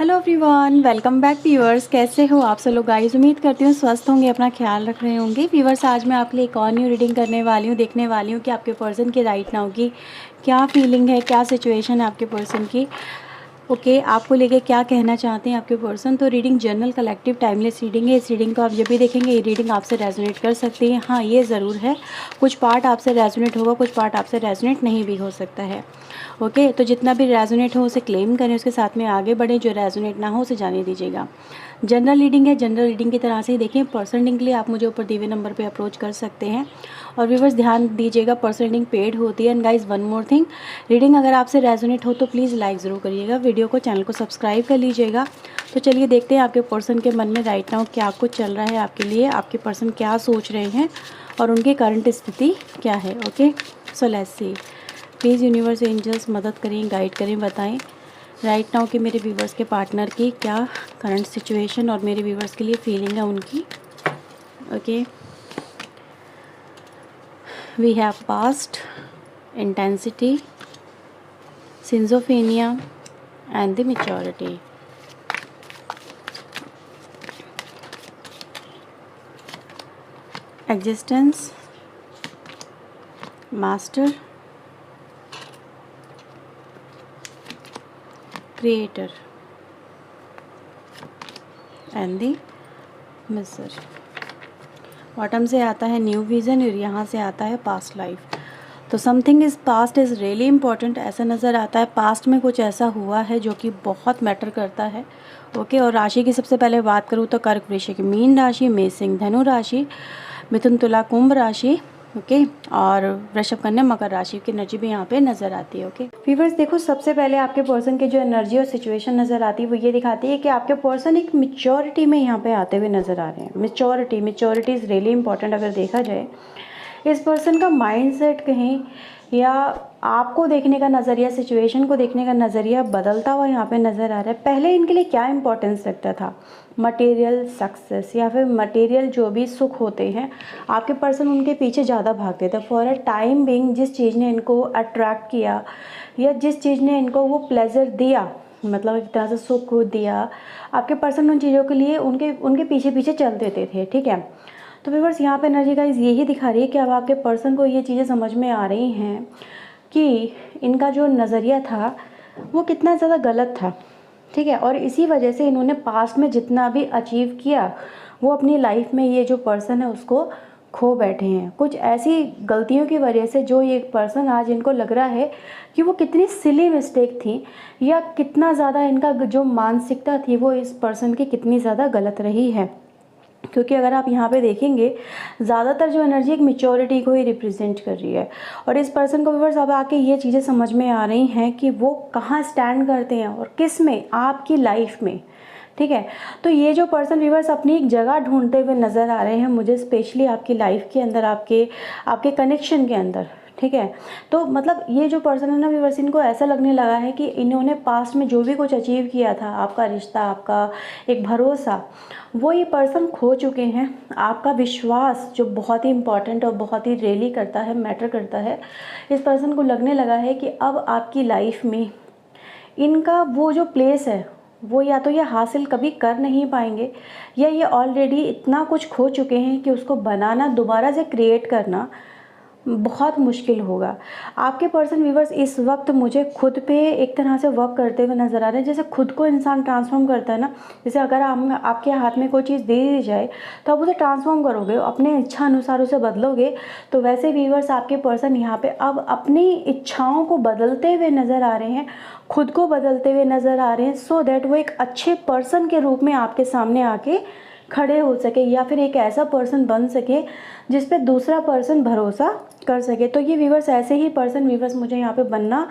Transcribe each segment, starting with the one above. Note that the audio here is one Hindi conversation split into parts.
Hello everyone, welcome back viewers. कैसे हो आप सब लोग गाइस? उम्मीद करती हूँ स्वस्थ होंगे, अपना ख्याल रख रहे होंगे। व्यूअर्स, आज मैं आपके लिए एक और न्यू रीडिंग करने वाली हूँ, देखने वाली हूँ कि आपके पर्सन की राइट नाउ की क्या फीलिंग है, क्या सिचुएशन है आपके पर्सन की। ओके, आपको लेके क्या कहना चाहते हैं आपके पर्सन। तो reading general collective timeless reading है। इस रीडिंग को आप जब भी देखेंगे ये रीडिंग आपसे रेजोनेट कर सकती है। हाँ, ये ज़रूर है, कुछ पार्ट आपसे रेजोनेट होगा, कुछ पार्ट आपसे रेजोनेट नहीं भी हो सकता है। ओके, तो जितना भी रेजोनेट हो उसे क्लेम करें, उसके साथ में आगे बढ़ें। जो रेजोनेट ना हो उसे जाने दीजिएगा। जनरल रीडिंग है, जनरल रीडिंग की तरह से ही देखिए। पर्सनल रीडिंग के लिए आप मुझे ऊपर दिए हुए नंबर पे अप्रोच कर सकते हैं। और व्यूअर्स, ध्यान दीजिएगा, पर्सनल रीडिंग पेड होती है। And guys, one more thing, reading अगर आपसे रेजोनेट हो तो प्लीज़ लाइक ज़रूर करिएगा वीडियो को, चैनल को सब्सक्राइब कर लीजिएगा। तो चलिए देखते हैं आपके पर्सन के मन में राइट नाउ क्या कुछ चल रहा है आपके लिए, आपके पर्सन क्या सोच रहे हैं और उनकी करंट स्थिति क्या है। Okay, so let's see. Please universe angels मदद करें, गाइड करें, बताएं राइट नाउ कि मेरे व्यूवर्स के पार्टनर की क्या करंट सिचुएशन और मेरे व्यूवर्स के लिए फीलिंग है उनकी। Okay, we have past, intensity, schizophrenia and the maturity. Existence, master, creator and the miser. Bottom से आता है न्यू विज़न और यहाँ से आता है पास्ट लाइफ। तो something is past is really important, ऐसा नज़र आता है। पास्ट में कुछ ऐसा हुआ है जो कि बहुत मैटर करता है। ओके, और राशि की सबसे पहले बात करूँ तो कर्क, वृश्चिक, मीन राशि, मेष, सिंह, धनु राशि, मिथुन, तुला, कुंभ राशि। ओके, और वृषभ, कन्या, मकर राशि की एनर्जी भी यहाँ पे नज़र आती है। ओके व्यूअर्स, देखो सबसे पहले आपके पर्सन की जो एनर्जी और सिचुएशन नज़र आती है वो ये दिखाती है कि आपके पर्सन एक मेच्योरिटी में यहाँ पे आते हुए नज़र आ रहे हैं। Maturity is really important. अगर देखा जाए इस पर्सन का माइंडसेट कहीं या आपको देखने का नज़रिया, सिचुएशन को देखने का नज़रिया बदलता हुआ यहाँ पे नज़र आ रहा है। पहले इनके लिए क्या इंपॉर्टेंस रखता था, मटेरियल सक्सेस या फिर मटेरियल जो भी सुख होते हैं, आपके पर्सन उनके पीछे ज़्यादा भागते थे। फॉर अ टाइम बिंग जिस चीज़ ने इनको अट्रैक्ट किया या जिस चीज़ ने इनको वो प्लेजर दिया, मतलब एक तरह से सुख दिया, आपके पर्सन उन चीज़ों के लिए उनके पीछे पीछे चल देते थे। ठीक है, तो व्यूअर्स यहाँ पे एनर्जी गाइस यही दिखा रही है कि अब आपके पर्सन को ये चीज़ें समझ में आ रही हैं कि इनका जो नज़रिया था वो कितना ज़्यादा गलत था। ठीक है, और इसी वजह से इन्होंने पास्ट में जितना भी अचीव किया वो अपनी लाइफ में ये जो पर्सन है उसको खो बैठे हैं। कुछ ऐसी गलतियों की वजह से जो ये पर्सन आज इनको लग रहा है कि वो कितनी सिली मिस्टेक थी या कितना ज़्यादा इनका जो मानसिकता थी वो इस पर्सन की कितनी ज़्यादा गलत रही है। क्योंकि अगर आप यहाँ पे देखेंगे ज़्यादातर जो एनर्जी एक मेच्योरिटी को ही रिप्रेजेंट कर रही है। और इस पर्सन को व्यूअर्स अब आके ये चीज़ें समझ में आ रही हैं कि वो कहाँ स्टैंड करते हैं और किस में आपकी लाइफ में। ठीक है, तो ये जो पर्सन व्यूअर्स अपनी एक जगह ढूंढते हुए नज़र आ रहे हैं मुझे, स्पेशली आपकी लाइफ के अंदर, आपके कनेक्शन के अंदर। ठीक है, तो मतलब ये जो पर्सन है ना व्यूअर्स, इनको ऐसा लगने लगा है कि इन्होंने पास्ट में जो भी कुछ अचीव किया था, आपका रिश्ता, आपका एक भरोसा, वो ये पर्सन खो चुके हैं। आपका विश्वास जो बहुत ही इम्पॉर्टेंट और बहुत ही रियली करता है, मैटर करता है, इस पर्सन को लगने लगा है कि अब आपकी लाइफ में इनका वो जो प्लेस है वो या तो ये हासिल कभी कर नहीं पाएंगे या ये ऑलरेडी इतना कुछ खो चुके हैं कि उसको बनाना, दोबारा से क्रिएट करना बहुत मुश्किल होगा। आपके पर्सन व्यूवर्स इस वक्त मुझे खुद पे एक तरह से वर्क करते हुए नज़र आ रहे हैं। जैसे खुद को इंसान ट्रांसफॉर्म करता है ना, जैसे अगर आपके हाथ में कोई चीज़ दे दी जाए तो आप उसे ट्रांसफॉर्म करोगे, अपने इच्छा अनुसार उसे बदलोगे। तो वैसे व्यूवर्स आपके पर्सन यहाँ पे अब अपनी इच्छाओं को बदलते हुए नज़र आ रहे हैं, खुद को बदलते हुए नज़र आ रहे हैं, सो दैट वो एक अच्छे पर्सन के रूप में आपके सामने आके खड़े हो सके या फिर एक ऐसा पर्सन बन सके जिस पे दूसरा पर्सन भरोसा कर सके। तो ये व्यूवर्स ऐसे ही पर्सन व्यूवर्स मुझे यहाँ पे बनना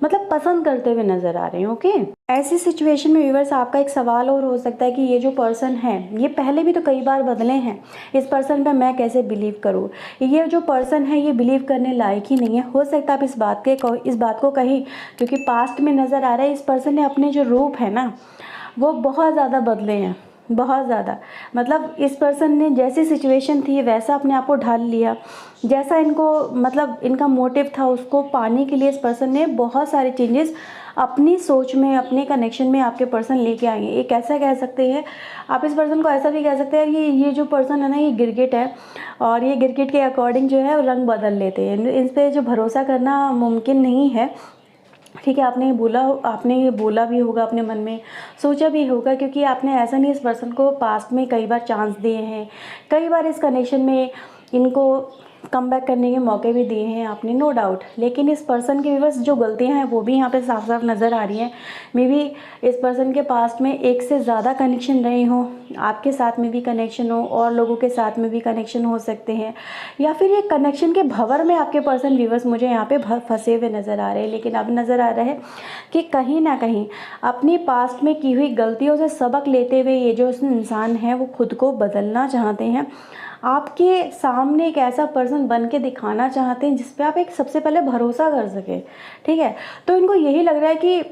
मतलब पसंद करते हुए नज़र आ रहे हैं। ओके, ऐसी सिचुएशन में व्यूवर्स आपका एक सवाल और हो सकता है कि ये जो पर्सन है ये पहले भी तो कई बार बदले हैं, इस पर्सन पे मैं कैसे बिलीव करूँ, ये जो पर्सन है ये बिलीव करने लायक ही नहीं है। हो सकता है आप इस बात को कहीं, क्योंकि पास्ट में नज़र आ रहा है इस पर्सन ने अपने जो रूप है ना वो बहुत ज़्यादा बदले हैं, बहुत ज़्यादा। मतलब इस पर्सन ने जैसी सिचुएशन थी वैसा अपने आप को ढाल लिया, जैसा इनको मतलब इनका मोटिव था उसको पाने के लिए इस पर्सन ने बहुत सारे चेंजेस अपनी सोच में, अपने कनेक्शन में आपके पर्सन लेके आएंगे। एक ऐसा कह सकते हैं, आप इस पर्सन को ऐसा भी कह सकते हैं कि ये जो पर्सन है ना, ये गिरगिट है, और ये गिरगिट के अकॉर्डिंग जो है रंग बदल लेते हैं। इन पर जो भरोसा करना मुमकिन नहीं है, ठीक है। आपने ये बोला भी होगा, अपने मन में सोचा भी होगा, क्योंकि आपने ऐसा नहीं इस पर्सन को पास्ट में कई बार चांस दिए हैं, कई बार इस कनेक्शन में इनको कम बैक करने के मौके भी दिए हैं आपने, नो डाउट। लेकिन इस पर्सन की बस जो गलतियां हैं वो भी यहाँ पे साफ साफ नज़र आ रही हैं। मे बी इस पर्सन के पास्ट में एक से ज़्यादा कनेक्शन रहे हों, आपके साथ में भी कनेक्शन हो और लोगों के साथ में भी कनेक्शन हो सकते हैं, या फिर ये कनेक्शन के भंवर में आपके पर्सन व्यूवर्स मुझे यहाँ पे फंसे हुए नज़र आ रहे हैं। लेकिन अब नज़र आ रहा है कि कहीं ना कहीं अपनी पास्ट में की हुई गलतियों से सबक लेते हुए ये जो इंसान है वो खुद को बदलना चाहते हैं, आपके सामने एक ऐसा पर्सन बन के दिखाना चाहते हैं जिस पे आप एक सबसे पहले भरोसा कर सके, ठीक है। तो इनको यही लग रहा है कि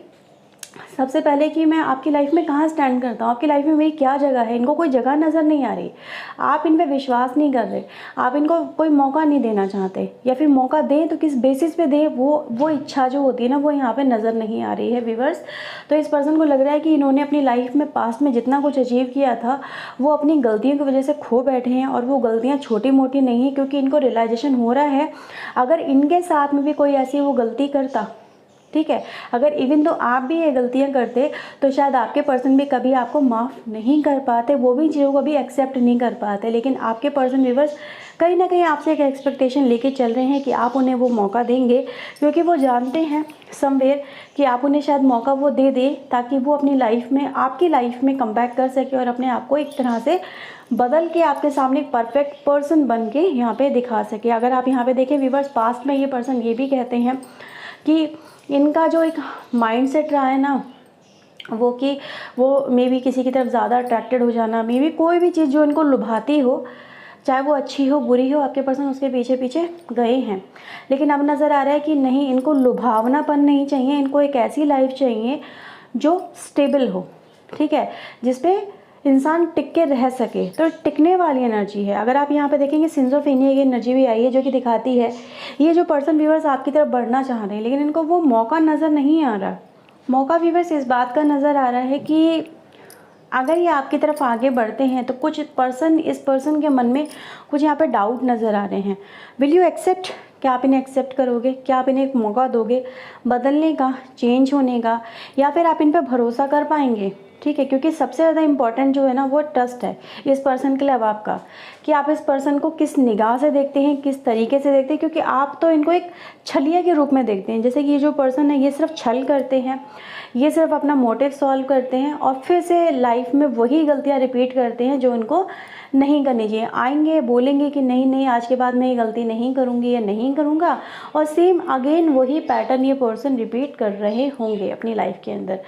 सबसे पहले कि मैं आपकी लाइफ में कहाँ स्टैंड करता हूँ, आपकी लाइफ में मेरी क्या जगह है। इनको कोई जगह नज़र नहीं आ रही, आप इन पे विश्वास नहीं कर रहे, आप इनको कोई मौका नहीं देना चाहते, या फिर मौका दें तो किस बेसिस पे दें, वो इच्छा जो होती है ना वो यहाँ पे नज़र नहीं आ रही है व्यूअर्स। तो इस पर्सन को लग रहा है कि इन्होंने अपनी लाइफ में पास्ट में जितना कुछ अचीव किया था वो अपनी गलतियों की वजह से खो बैठे हैं, और वो गलतियाँ छोटी मोटी नहीं है, क्योंकि इनको रियलाइजेशन हो रहा है अगर इनके साथ में भी कोई ऐसी वो गलती करता, ठीक है, अगर इवन तो आप भी ये गलतियां करते तो शायद आपके पर्सन भी कभी आपको माफ़ नहीं कर पाते, वो भी चीज़ों को भी एक्सेप्ट नहीं कर पाते। लेकिन आपके पर्सन व्यूअर्स कहीं ना कहीं आपसे एक एक्सपेक्टेशन लेके चल रहे हैं कि आप उन्हें वो मौका देंगे, क्योंकि वो जानते हैं समवेयर कि आप उन्हें शायद मौका वो दे दें ताकि वो अपनी लाइफ में, आपकी लाइफ में कम बैक कर सके और अपने आप को एक तरह से बदल के आपके सामने एक परफेक्ट पर्सन बन के यहाँ पे दिखा सके। अगर आप यहाँ पे देखें व्यूअर्स, पास्ट में ये पर्सन ये भी कहते हैं कि इनका जो एक माइंडसेट रहा है ना वो कि वो मे बी किसी की तरफ ज़्यादा अट्रैक्टेड हो जाना, मे बी कोई भी चीज़ जो इनको लुभाती हो, चाहे वो अच्छी हो बुरी हो, आपके पर्सन उसके पीछे पीछे गए हैं। लेकिन अब नज़र आ रहा है कि नहीं, इनको लुभावनापन नहीं चाहिए, इनको एक ऐसी लाइफ चाहिए जो स्टेबल हो, ठीक है, जिसपे इंसान टिक के रह सके। तो टिकने वाली एनर्जी है। अगर आप यहाँ पे देखेंगे सिंजोफेनिया की एनर्जी भी आई है, जो कि दिखाती है ये जो पर्सन व्यूअर्स आपकी तरफ बढ़ना चाह रहे हैं, लेकिन इनको वो मौका नज़र नहीं आ रहा। मौका व्यूअर्स इस बात का नज़र आ रहा है कि अगर ये आपकी तरफ आगे बढ़ते हैं तो कुछ पर्सन, इस पर्सन के मन में कुछ यहाँ पे डाउट नज़र आ रहे हैं। विल यू एक्सेप्ट, क्या आप इन्हें एक्सेप्ट करोगे, क्या आप इन्हें एक मौका दोगे बदलने का, चेंज होने का, या फिर आप इन पे भरोसा कर पाएंगे, ठीक है। क्योंकि सबसे ज़्यादा इंपॉर्टेंट जो है ना वो ट्रस्ट है इस पर्सन के लिए अब आपका, कि आप इस पर्सन को किस निगाह से देखते हैं, किस तरीके से देखते हैं, क्योंकि आप तो इनको एक छलिया के रूप में देखते हैं। जैसे कि ये जो पर्सन है ये सिर्फ छल करते हैं, ये सिर्फ अपना मोटिव सॉल्व करते हैं और फिर से लाइफ में वही गलतियाँ रिपीट करते हैं जो इनको नहीं करनी चाहिए। आएंगे बोलेंगे कि नहीं नहीं आज के बाद मैं ये गलती नहीं करूँगी या नहीं करूँगा, और सेम अगेन वही पैटर्न ये पर्सन रिपीट कर रहे होंगे अपनी लाइफ के अंदर।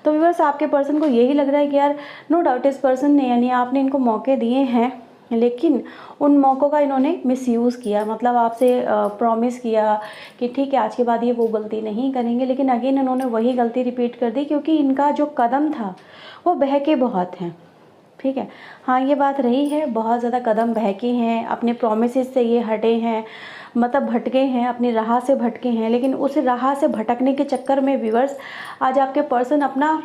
तो व्यूअर्स आपके पर्सन को यही लग रहा है कि यार नो डाउट इस पर्सन ने, यानी आपने इनको मौके दिए हैं, लेकिन उन मौक़ों का इन्होंने मिसयूज़ किया। मतलब आपसे प्रॉमिस किया कि ठीक है आज के बाद ये वो गलती नहीं करेंगे, लेकिन अगेन इन्होंने वही गलती रिपीट कर दी, क्योंकि इनका जो कदम था वो बहके बहुत हैं, ठीक है। हाँ ये बात रही है, बहुत ज़्यादा कदम बहके हैं, अपने प्रोमिसेस से ये हटे हैं, मतलब भटके हैं, अपनी राह से भटके हैं। लेकिन उस राह से भटकने के चक्कर में व्यूअर्स आज आपके पर्सन अपना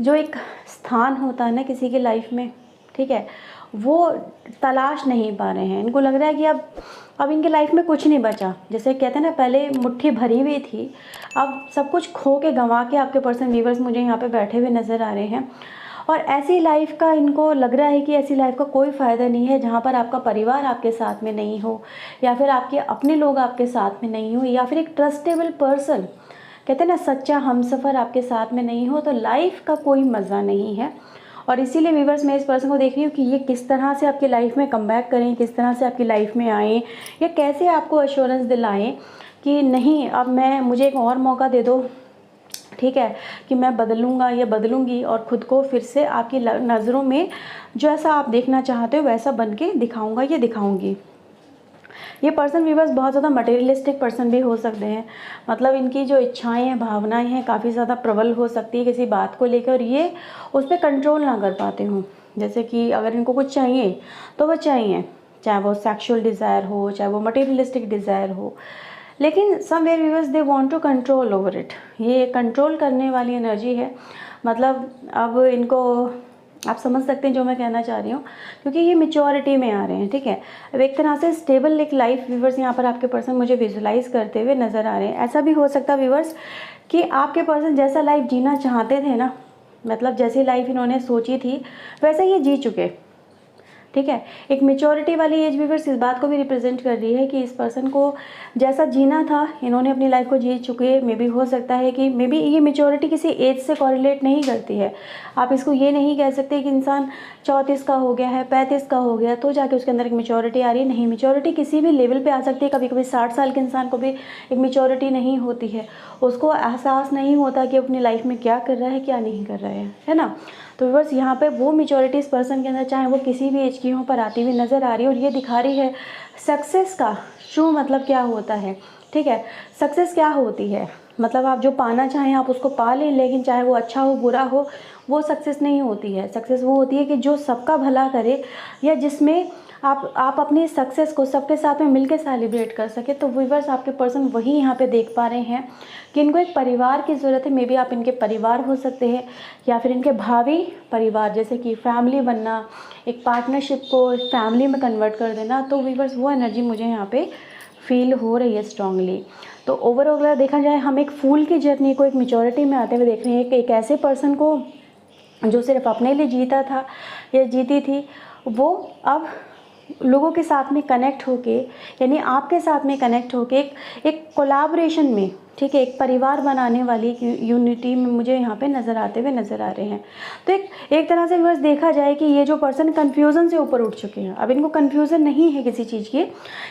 जो एक स्थान होता है ना किसी की लाइफ में, ठीक है, वो तलाश नहीं पा रहे हैं। इनको लग रहा है कि अब इनकी लाइफ में कुछ नहीं बचा। जैसे कहते हैं ना पहले मुट्ठी भरी हुई थी, अब सब कुछ खो के गंवा के आपके पर्सन व्यूअर्स मुझे यहाँ पे बैठे हुए नज़र आ रहे हैं। और ऐसी लाइफ का इनको लग रहा है कि ऐसी लाइफ का कोई फ़ायदा नहीं है जहाँ पर आपका परिवार आपके साथ में नहीं हो, या फिर आपके अपने लोग आपके साथ में नहीं हो, या फिर एक ट्रस्टेबल पर्सन, कहते हैं ना सच्चा हमसफ़र आपके साथ में नहीं हो, तो लाइफ का कोई मज़ा नहीं है। और इसीलिए व्यूअर्स मैं इस पर्सन को देख रही हूँ कि ये किस तरह से आपकी लाइफ में कमबैक करें, किस तरह से आपकी लाइफ में आएँ, या कैसे आपको एश्योरेंस दिलाएं कि नहीं अब मुझे एक और मौका दे दो, ठीक है, कि मैं बदलूँगा या बदलूँगी और ख़ुद को फिर से आपकी नज़रों में जैसा आप देखना चाहते हो वैसा बन के दिखाऊँगा या दिखाऊँगी। ये पर्सन व्यूअर्स बहुत ज़्यादा मटेरियलिस्टिक पर्सन भी हो सकते हैं। मतलब इनकी जो इच्छाएं हैं, भावनाएं हैं, काफ़ी ज़्यादा प्रबल हो सकती है किसी बात को लेकर, और ये उस पर कंट्रोल ना कर पाते हों। जैसे कि अगर इनको कुछ चाहिए तो वो चाहिए, चाहे वो सेक्सुअल डिज़ायर हो, चाहे वो मटेरियलिस्टिक डिज़ायर हो। लेकिन somewhere viewers they want to control over it, ये कंट्रोल करने वाली एनर्जी है। मतलब अब इनको आप समझ सकते हैं जो मैं कहना चाह रही हूँ, क्योंकि ये मेच्योरिटी में आ रहे हैं, ठीक है। अब एक तरह से स्टेबल एक लाइफ व्यूवर्स यहाँ पर आपके पर्सन मुझे विजुलाइज करते हुए नज़र आ रहे हैं। ऐसा भी हो सकता है व्यूवर्स कि आपके पर्सन जैसा लाइफ जीना चाहते थे ना, मतलब जैसी लाइफ इन्होंने सोची थी वैसा ये जी चुके, ठीक है। एक मेच्योरिटी वाली एज व्यूवर्स इस बात को भी रिप्रेजेंट कर रही है कि इस पर्सन को जैसा जीना था इन्होंने अपनी लाइफ को जी चुके। मे बी हो सकता है कि मे बी ये मेच्योरिटी किसी एज से कॉरिलेट नहीं करती है। आप इसको ये नहीं कह सकते कि इंसान 34 का हो गया है, 35 का हो गया तो जाके उसके अंदर एक मेच्योरिटी आ रही है। नहीं, मेच्योरिटी किसी भी लेवल पे आ सकती है। कभी कभी 60 साल के इंसान को भी एक मेच्योरिटी नहीं होती है, उसको एहसास नहीं होता कि अपनी लाइफ में क्या कर रहा है क्या नहीं कर रहा है ना। तो व्यूअर्स यहाँ पे वो मेच्योरिटी इस पर्सन के अंदर चाहे वो किसी भी एज की हो पर आती हुई नज़र आ रही है। और ये दिखा रही है सक्सेस का ट्रू मतलब क्या होता है, ठीक है। सक्सेस क्या होती है, मतलब आप जो पाना चाहें आप उसको पा लें, लेकिन चाहे वो अच्छा हो बुरा हो वो सक्सेस नहीं होती है। सक्सेस वो होती है कि जो सबका भला करे, या जिसमें आप अपनी सक्सेस को सबके साथ में मिलकर सेलिब्रेट कर सके। तो व्यूअर्स आपके पर्सन वही यहाँ पे देख पा रहे हैं कि इनको एक परिवार की ज़रूरत है। मे बी आप इनके परिवार हो सकते हैं या फिर इनके भावी परिवार, जैसे कि फैमिली बनना, एक पार्टनरशिप को फैमिली में कन्वर्ट कर देना। तो व्यूअर्स वो एनर्जी मुझे यहाँ पे फील हो रही है स्ट्रांगली। तो ओवरऑल देखा जाए हम एक फूल की जर्नी को एक मेच्योरिटी में आते हुए देख रहे हैं कि एक ऐसे पर्सन को जो सिर्फ अपने लिए जीता था या जीती थी, वो अब लोगों के साथ में कनेक्ट होके, यानी आपके साथ में कनेक्ट होके एक कोलैबोरेशन में, ठीक है, एक परिवार बनाने वाली यूनिटी में मुझे यहाँ पे नज़र आते हुए नज़र आ रहे हैं। तो एक तरह से बस देखा जाए कि ये जो पर्सन कन्फ्यूज़न से ऊपर उठ चुके हैं, अब इनको कन्फ्यूज़न नहीं है किसी चीज़ की,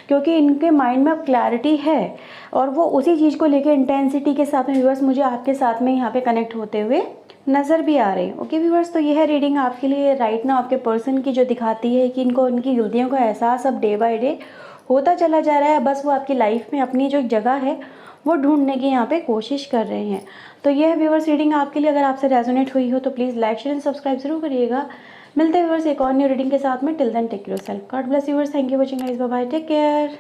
क्योंकि इनके माइंड में अब क्लैरिटी है और वो उसी चीज़ को लेकर इंटेंसिटी के साथ में व्यूअर्स मुझे आपके साथ में यहाँ पे कनेक्ट होते हुए नज़र भी आ रहे हैं। ओके व्यूअर्स, तो यह है रीडिंग आपके लिए राइट नाउ आपके पर्सन की, जो दिखाती है कि इनको उनकी गलतियों का एहसास अब डे बाय डे होता चला जा रहा है। बस वो आपकी लाइफ में अपनी जो जगह है वो ढूंढने की यहाँ पे कोशिश कर रहे हैं। तो यह है व्यूअर्स रीडिंग आपके लिए। अगर आपसे रेजोनेट हुई हो तो please like share and subscribe जरूर करिएगा। मिलते हैं व्यूअर्स एक और न्यू रीडिंग के साथ में। Till then take care yourself, God bless you viewers, thank you for watching guys, bye bye, take care.